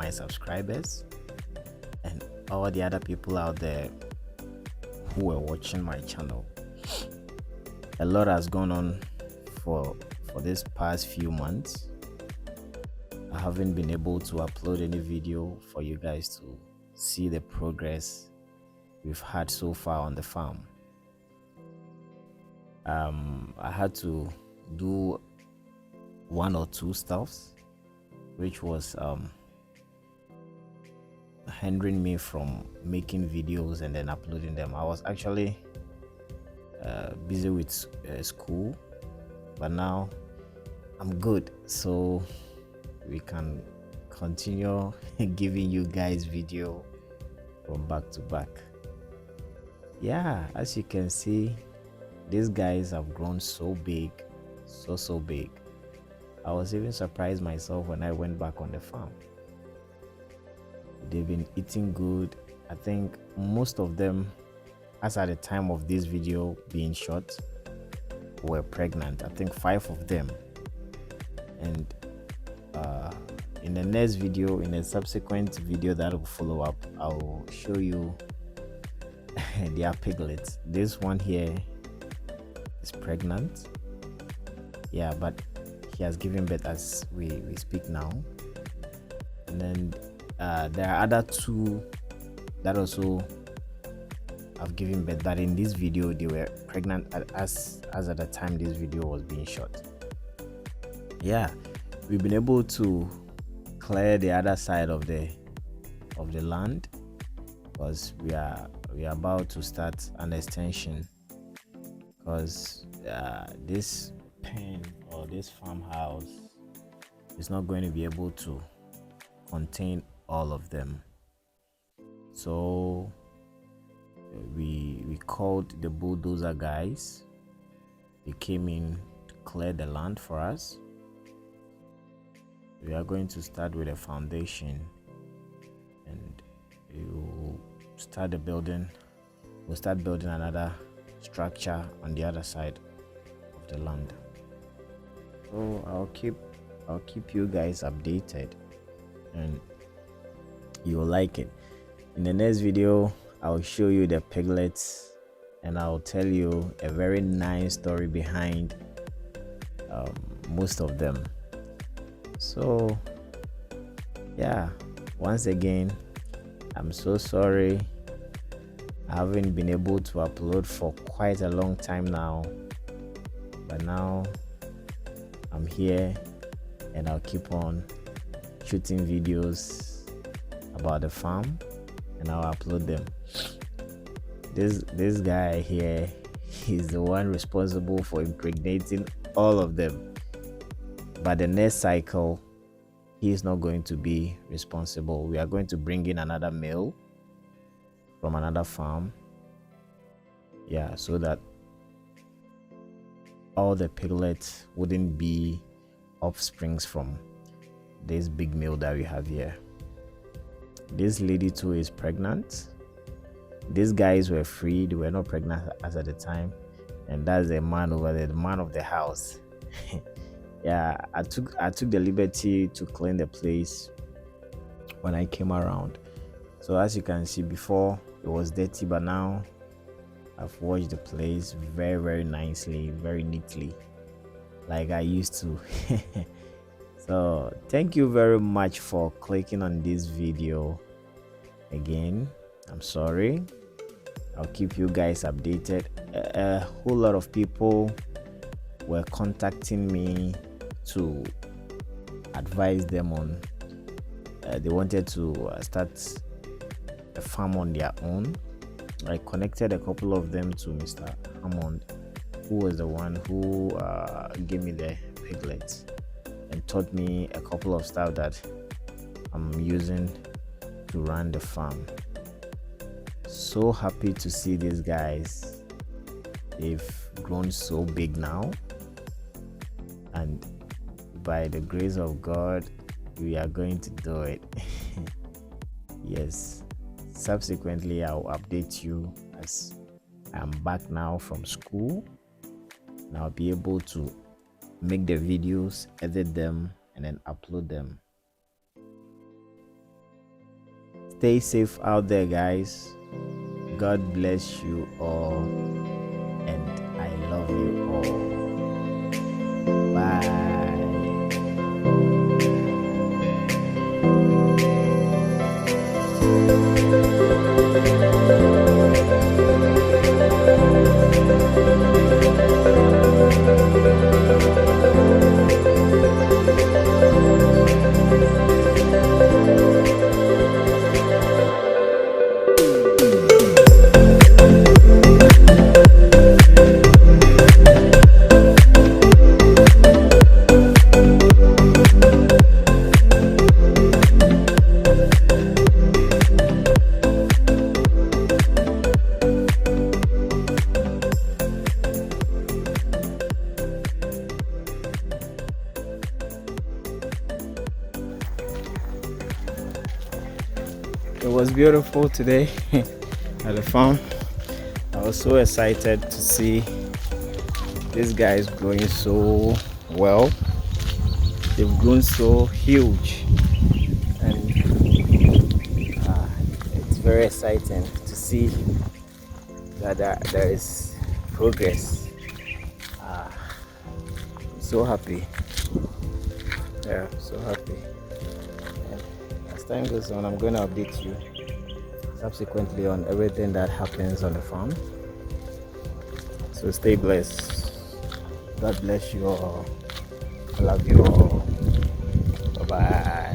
my subscribers and all the other people out there who were watching my channel. A lot has gone on for this past few months. I haven't been able to upload any video for you guys to see the progress we've had so far on the farm. I had to do one or two stuffs which was hindering me from making videos and then uploading them. I was actually busy with school, but now I'm good, so we can continue giving you guys video from back to back. Yeah, as you can see, these guys have grown so big, so big. I was even surprised myself when I went back on the farm. They've been eating good. I think most of them, as at the time of this video being shot, were pregnant. I think 5 of them. And in the next video, in a subsequent video that will follow up, I'll show you their piglets. This one here is pregnant. Yeah, but he has given birth as we speak now. And then there are other 2 that also have given birth, but in this video they were pregnant as at the time this video was being shot. Yeah, we've been able to clear the other side of the land because we are about to start an extension, because this pen or this farmhouse is not going to be able to contain all of them. So we called the bulldozer guys. They came in to clear the land for us. We are going to start with a foundation, and we'll start the building. We'll start building another structure on the other side of the land. So I'll keep you guys updated, and you'll like it. In the next video, I'll show you the piglets, and I'll tell you a very nice story behind most of them. So yeah, once again, I'm so sorry I haven't been able to upload for quite a long time now, but now I'm here and I'll keep on shooting videos about the farm and I'll upload them. This guy here, he's the one responsible for impregnating all of them, but the next cycle he's not going to be responsible. We are going to bring in another male from another farm, yeah, so that all the piglets wouldn't be offsprings from this big male that we have here. This lady too is pregnant. These guys were free, they were not pregnant as at the time, and that's the man over there, the man of the house. Yeah, I took the liberty to clean the place when I came around. So as you can see, before it was dirty, but now I've washed the place very nicely, very neatly, like I used to. So thank you very much for clicking on this video. Again, I'm sorry. I'll keep you guys updated. A whole lot of people were contacting me to advise them on they wanted to start a farm on their own. I connected a couple of them to Mr. Hammond, who was the one who gave me the piglets and taught me a couple of stuff that I'm using to run the farm. So happy to see these guys. They've grown so big now, and by the grace of God, we are going to do it. Yes, subsequently I'll update you as I'm back now from school, and I'll be able to make the videos, edit them, and then upload them. Stay safe out there, guys. God bless you all, and I love you all. Bye. It was beautiful today at the farm. I was so excited to see these guys growing so well. They've grown so huge, and it's very exciting to see that there is progress. I'm so happy. Yeah, I'm so happy. As time goes on, I'm going to update you subsequently on everything that happens on the farm. So stay blessed. God bless you all. I love you all. Bye bye.